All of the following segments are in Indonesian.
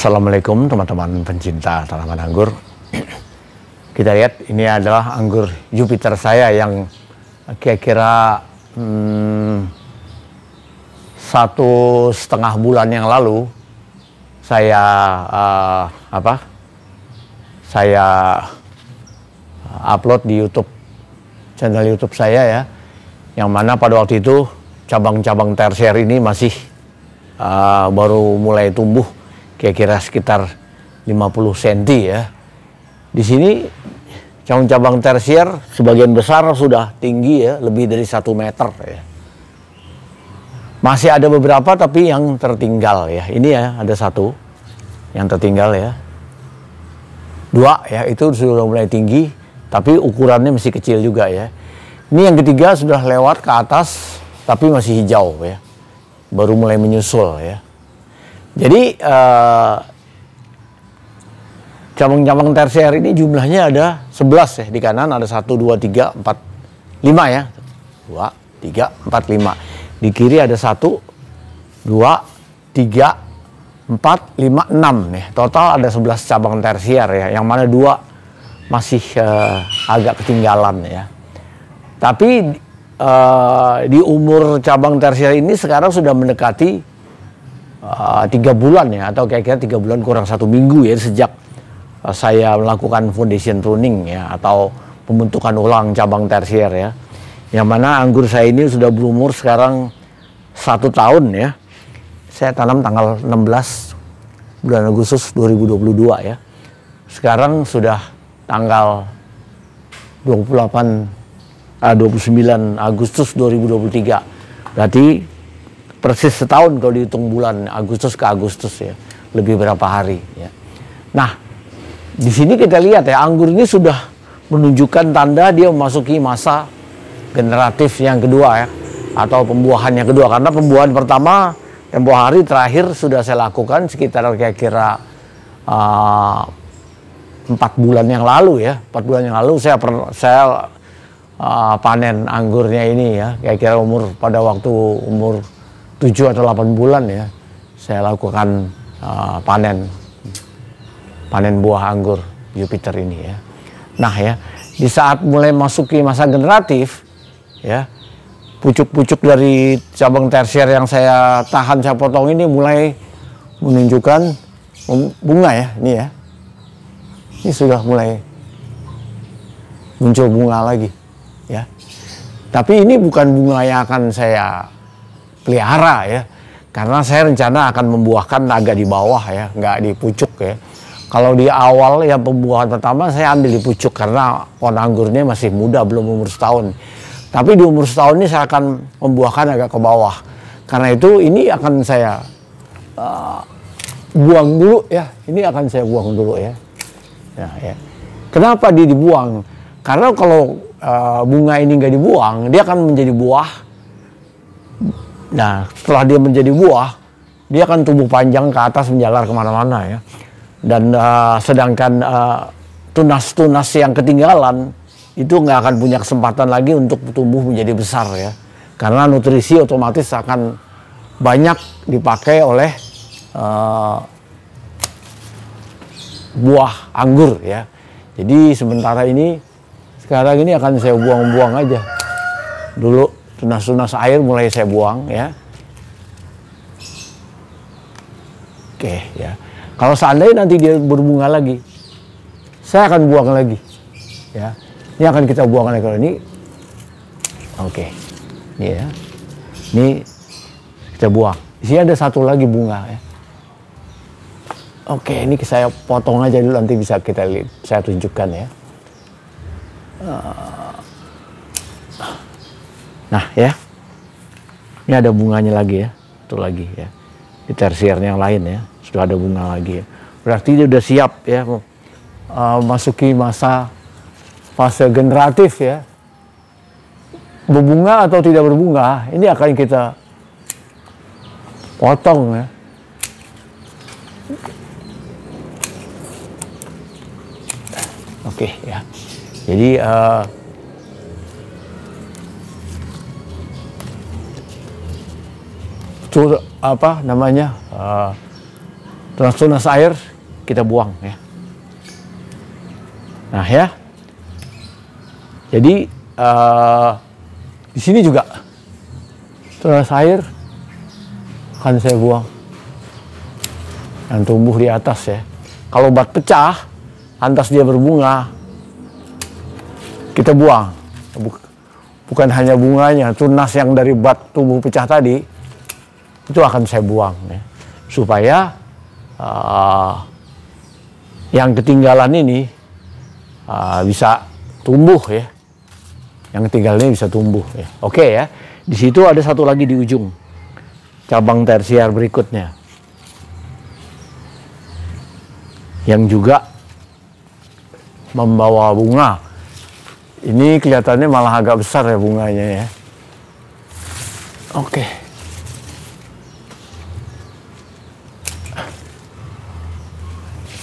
Assalamualaikum teman-teman pencinta tanaman anggur. Kita lihat ini adalah anggur Jupiter saya yang kira-kira 1,5 bulan yang lalu saya upload di channel YouTube saya ya, yang mana pada waktu itu cabang-cabang tersier ini masih baru mulai tumbuh kira-kira sekitar 50 cm ya. Di sini cabang-cabang tersier sebagian besar sudah tinggi ya, lebih dari 1 meter ya. Masih ada beberapa tapi yang tertinggal ya. Ini ya ada satu yang tertinggal ya. 2 ya, itu sudah mulai tinggi tapi ukurannya masih kecil juga ya. Ini yang ketiga sudah lewat ke atas tapi masih hijau ya. Baru mulai menyusul ya. Jadi cabang-cabang tersier ini jumlahnya ada 11 ya. Di kanan ada 1, 2, 3, 4, 5 ya. 2, 3, 4, 5. Di kiri ada 1, 2, 3, 4, 5, 6 nih. Total ada 11 cabang tersier ya. Yang mana 2 masih agak ketinggalan ya. Tapi di umur cabang tersier ini sekarang sudah mendekati 3 bulan ya, atau kira-kira 3 bulan kurang 1 minggu ya sejak saya melakukan foundation pruning ya, atau pembentukan ulang cabang tersier ya. Yang mana anggur saya ini sudah berumur sekarang 1 tahun ya. Saya tanam tanggal 16 bulan Agustus 2022 ya. Sekarang sudah tanggal 29 Agustus 2023. Berarti persis setahun kalau dihitung bulan Agustus ke Agustus ya, lebih berapa hari ya. Nah, di sini kita lihat ya, anggur ini sudah menunjukkan tanda dia memasuki masa generatif yang kedua ya, atau pembuahan yang kedua. Karena pembuahan pertama tempo hari terakhir sudah saya lakukan sekitar kira-kira 4 bulan yang lalu ya. 4 bulan yang lalu saya panen anggurnya ini ya, kira-kira pada waktu umur 7 atau 8 bulan ya, saya lakukan panen buah anggur Jupiter ini ya. Nah ya, di saat mulai masuki masa generatif ya, pucuk-pucuk dari cabang tersier yang saya potong ini mulai menunjukkan bunga ya, ini ya. Ini sudah mulai muncul bunga lagi ya. Tapi ini bukan bunga yang akan saya pelihara ya, karena saya rencana akan membuahkan agak di bawah ya, nggak di pucuk ya. Kalau di awal ya pembuahan pertama saya ambil di pucuk karena pohon anggurnya masih muda, belum umur setahun. Tapi di umur setahun ini saya akan membuahkan agak ke bawah. Karena itu ini akan saya buang dulu ya, ini akan saya buang dulu ya. Ya. Kenapa dia dibuang? Karena kalau bunga ini nggak dibuang, dia akan menjadi buah. Nah, setelah dia menjadi buah, dia akan tumbuh panjang ke atas, menjalar kemana-mana ya. Dan sedangkan tunas-tunas yang ketinggalan itu nggak akan punya kesempatan lagi untuk tumbuh menjadi besar ya. Karena nutrisi otomatis akan banyak dipakai oleh buah anggur ya. Jadi sementara ini, sekarang ini akan saya buang-buang aja. Dulu tunas-tunas air mulai saya buang ya. Oke ya. Kalau seandainya nanti dia berbunga lagi, saya akan buang lagi ya. Ini akan kita buang lagi kalau ini. Oke. Ini ya. Ini kita buang. Di sini ada satu lagi bunga ya. Oke, ini saya potong aja dulu, nanti bisa saya tunjukkan ya. Nah ya, ini ada bunganya lagi ya, itu lagi ya. Di tersiernya yang lain ya, sudah ada bunga lagi ya. Berarti dia sudah siap ya, masuki masa fase generatif ya. Berbunga atau tidak berbunga, ini akan kita potong ya. Oke ya, jadi Tunas-tunas air kita buang ya. Nah ya, jadi di sini juga tunas air akan saya buang yang tumbuh di atas ya. Kalau bat pecah, lantas dia berbunga, kita buang. Bukan hanya bunganya, tunas yang dari bat tumbuh pecah tadi itu akan saya buang ya. Supaya yang ketinggalan ini bisa tumbuh ya. Yang ketinggalan ini bisa tumbuh ya. Oke ya. Di situ ada satu lagi di ujung cabang tersier berikutnya yang juga membawa bunga. Ini kelihatannya malah agak besar ya bunganya ya. Oke.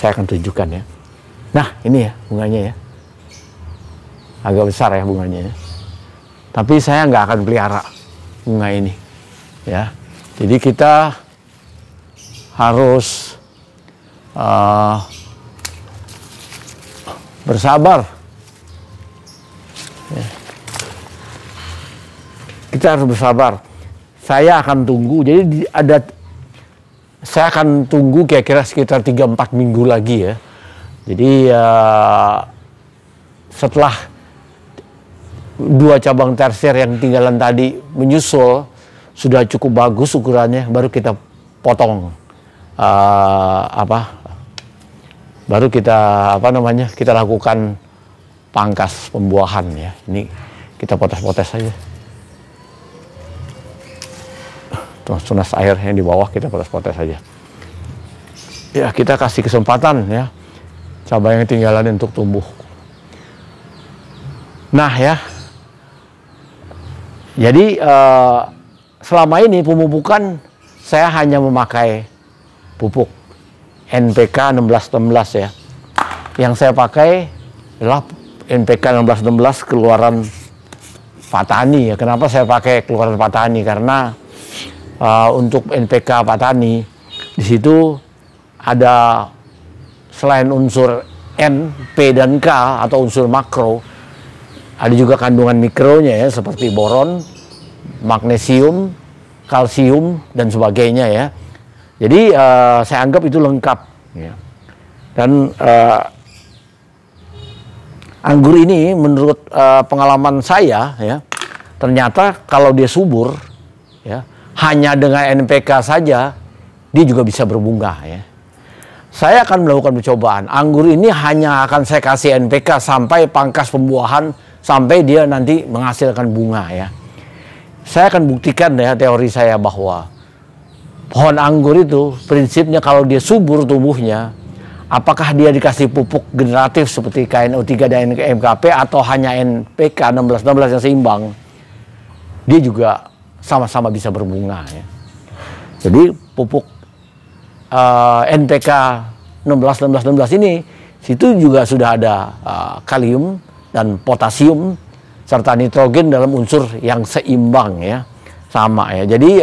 Saya akan tunjukkan ya. Nah ini ya bunganya ya. Agak besar ya bunganya ya. Tapi saya nggak akan pelihara bunga ini ya. Jadi kita harus bersabar ya. Kita harus bersabar. Saya akan tunggu. Jadi saya akan tunggu kira-kira sekitar 3-4 minggu lagi ya. Jadi setelah 2 cabang tersier yang tinggalan tadi menyusul sudah cukup bagus ukurannya, baru kita potong baru kita kita lakukan pangkas pembuahan ya. Ini kita potes-potes saja. Tunas air yang di bawah kita potes-potes saja. Ya kita kasih kesempatan ya cabang yang ketinggalan untuk tumbuh. Nah ya. Jadi selama ini pemupukan saya hanya memakai pupuk NPK 1616 ya. Yang saya pakai adalah NPK 1616 keluaran Pak Tani ya. Kenapa saya pakai keluaran Pak Tani? Karena untuk NPK Pak Tani di situ ada selain unsur N, P dan K atau unsur makro, ada juga kandungan mikronya ya seperti boron, magnesium, kalsium dan sebagainya ya. Jadi saya anggap itu lengkap ya. Dan anggur ini menurut pengalaman saya ya, ternyata kalau dia subur ya, hanya dengan NPK saja dia juga bisa berbunga ya. Saya akan melakukan percobaan. Anggur ini hanya akan saya kasih NPK sampai pangkas pembuahan, sampai dia nanti menghasilkan bunga ya. Saya akan buktikan ya teori saya bahwa pohon anggur itu prinsipnya kalau dia subur tumbuhnya, apakah dia dikasih pupuk generatif seperti KNO3 dan MKP atau hanya NPK 1616 yang seimbang, dia juga sama-sama bisa berbunga ya. Jadi pupuk NPK 1616 ini situ juga sudah ada kalium dan potasium serta nitrogen dalam unsur yang seimbang ya, sama ya. Jadi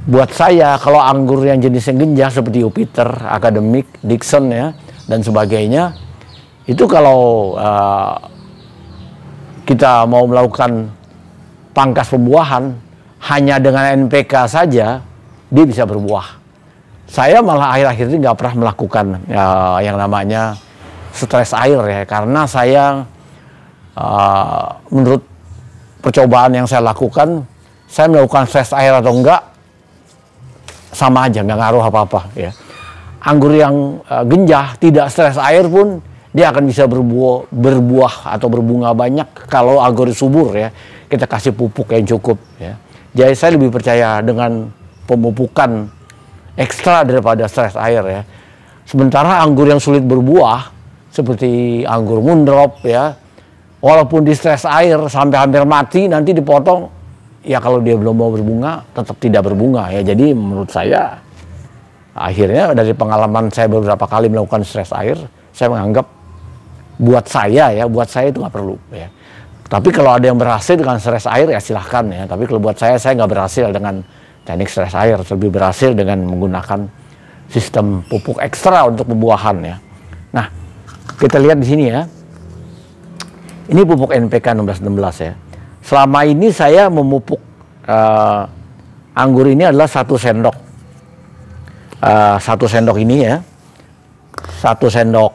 buat saya kalau anggur yang jenisnya genjah seperti Jupiter, Akademik, Dickson ya dan sebagainya, itu kalau kita mau melakukan pangkas pembuahan hanya dengan NPK saja dia bisa berbuah. Saya malah akhir-akhir ini nggak pernah melakukan yang namanya stres air ya, karena saya menurut percobaan yang saya lakukan, saya melakukan stres air atau enggak sama aja, nggak ngaruh apa-apa ya. Anggur yang genjah tidak stres air pun dia akan bisa berbuah atau berbunga banyak kalau anggur subur ya. Kita kasih pupuk yang cukup ya. Jadi saya lebih percaya dengan pemupukan ekstra daripada stres air ya. Sementara anggur yang sulit berbuah seperti anggur Moondrop ya, walaupun di stres air sampai hampir mati nanti dipotong ya, kalau dia belum mau berbunga tetap tidak berbunga ya. Jadi menurut saya akhirnya dari pengalaman saya beberapa kali melakukan stres air, saya menganggap buat saya itu nggak perlu ya. Tapi kalau ada yang berhasil dengan stres air ya silahkan ya. Tapi kalau buat saya nggak berhasil dengan teknik stres air, lebih berhasil dengan menggunakan sistem pupuk ekstra untuk pembuahan ya. Nah, kita lihat di sini ya. Ini pupuk NPK 1616 ya. Selama ini saya memupuk anggur ini adalah 1 sendok. 1 sendok ini ya. 1 sendok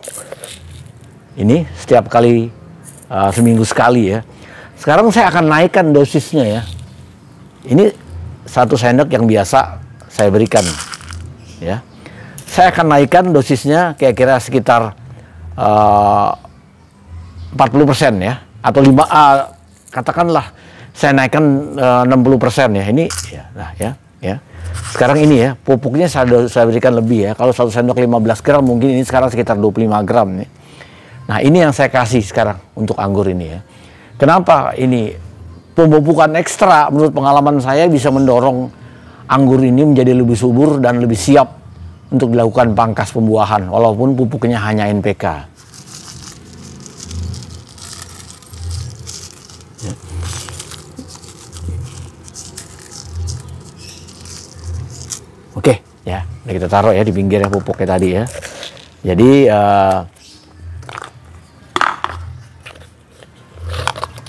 ini setiap kali seminggu sekali ya. Sekarang saya akan naikkan dosisnya ya. Ini 1 sendok yang biasa saya berikan ya. Saya akan naikkan dosisnya kira-kira sekitar 40% ya, atau 5 katakanlah saya naikkan 60% ya. Ini ya, nah ya. Sekarang ini ya, pupuknya saya berikan lebih ya. Kalau 1 sendok 15 gram, mungkin ini sekarang sekitar 25 gram nih. Nah, ini yang saya kasih sekarang untuk anggur ini ya. Kenapa ini pemupukan ekstra menurut pengalaman saya bisa mendorong anggur ini menjadi lebih subur dan lebih siap untuk dilakukan pangkas pembuahan walaupun pupuknya hanya NPK. Oke, ya, kita taruh ya di pinggirnya pupuknya tadi ya. Jadi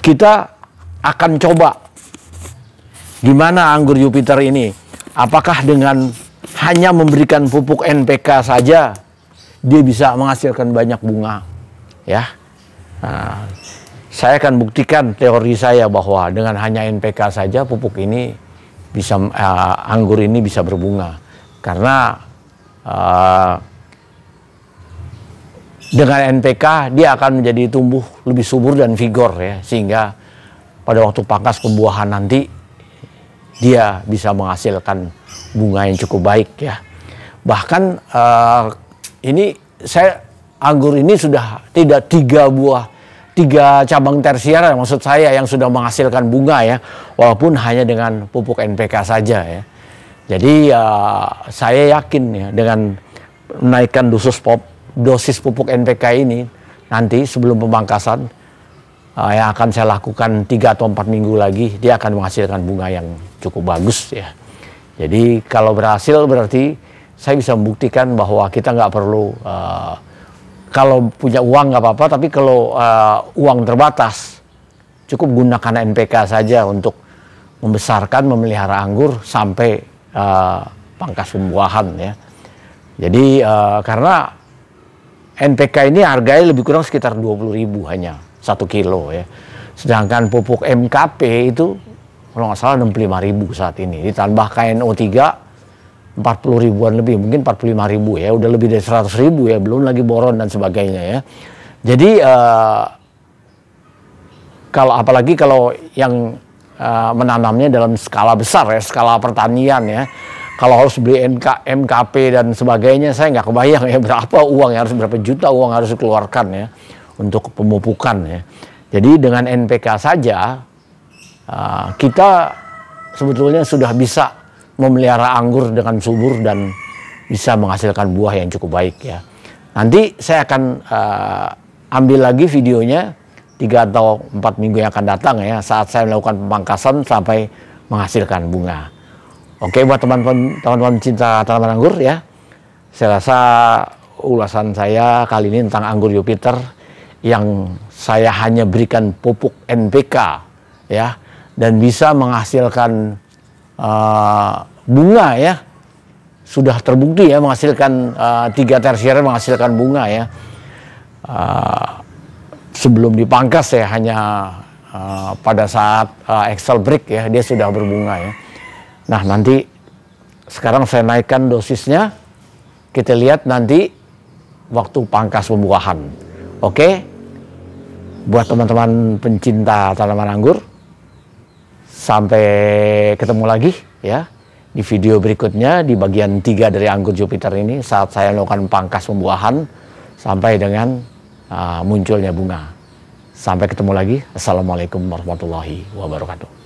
kita akan coba gimana anggur Jupiter ini. Apakah dengan hanya memberikan pupuk NPK saja dia bisa menghasilkan banyak bunga, ya? Nah, saya akan buktikan teori saya bahwa dengan hanya NPK saja pupuk ini bisa anggur ini bisa berbunga karena dengan NPK dia akan menjadi tumbuh lebih subur dan vigor ya, sehingga pada waktu pangkas pembuahan nanti dia bisa menghasilkan bunga yang cukup baik ya. Bahkan ini anggur ini sudah tidak 3 cabang tersier maksud saya yang sudah menghasilkan bunga ya, walaupun hanya dengan pupuk NPK saja ya. Jadi saya yakin ya dengan menaikkan dosis pupuk NPK ini nanti sebelum pemangkasan yang akan saya lakukan 3 atau 4 minggu lagi, dia akan menghasilkan bunga yang cukup bagus ya. Jadi kalau berhasil berarti saya bisa membuktikan bahwa kita nggak perlu kalau punya uang nggak apa-apa, tapi kalau uang terbatas, cukup gunakan NPK saja untuk membesarkan, memelihara anggur sampai pangkas pembuahan ya. Jadi karena NPK ini harganya lebih kurang sekitar 20.000 hanya 1 kilo ya. Sedangkan pupuk MKP itu kalau nggak salah 65.000 saat ini. Ditambah KNO3 40 ribuan lebih, mungkin 45.000 ya, udah lebih dari 100.000 ya, belum lagi boron dan sebagainya ya. Jadi apalagi kalau yang menanamnya dalam skala besar ya, skala pertanian ya, kalau harus beli MKP dan sebagainya, saya nggak kebayang ya berapa uang yang harus, berapa juta uang harus dikeluarkan ya untuk pemupukan ya. Jadi dengan NPK saja kita sebetulnya sudah bisa memelihara anggur dengan subur dan bisa menghasilkan buah yang cukup baik ya. Nanti saya akan ambil lagi videonya 3 atau 4 minggu yang akan datang ya, saat saya melakukan pemangkasan sampai menghasilkan bunga. Oke, buat teman-teman cinta tanaman anggur ya, saya rasa ulasan saya kali ini tentang anggur Jupiter yang saya hanya berikan pupuk NPK ya, dan bisa menghasilkan bunga ya, sudah terbukti ya menghasilkan 3 tersier menghasilkan bunga ya. Sebelum dipangkas ya, hanya pada saat Excel break ya, dia sudah berbunga ya. Nah, nanti sekarang saya naikkan dosisnya, kita lihat nanti waktu pangkas pembuahan. Oke, buat teman-teman pencinta tanaman anggur, sampai ketemu lagi ya di video berikutnya di bagian 3 dari anggur Jupiter ini saat saya melakukan pangkas pembuahan sampai dengan munculnya bunga. Sampai ketemu lagi. Assalamualaikum warahmatullahi wabarakatuh.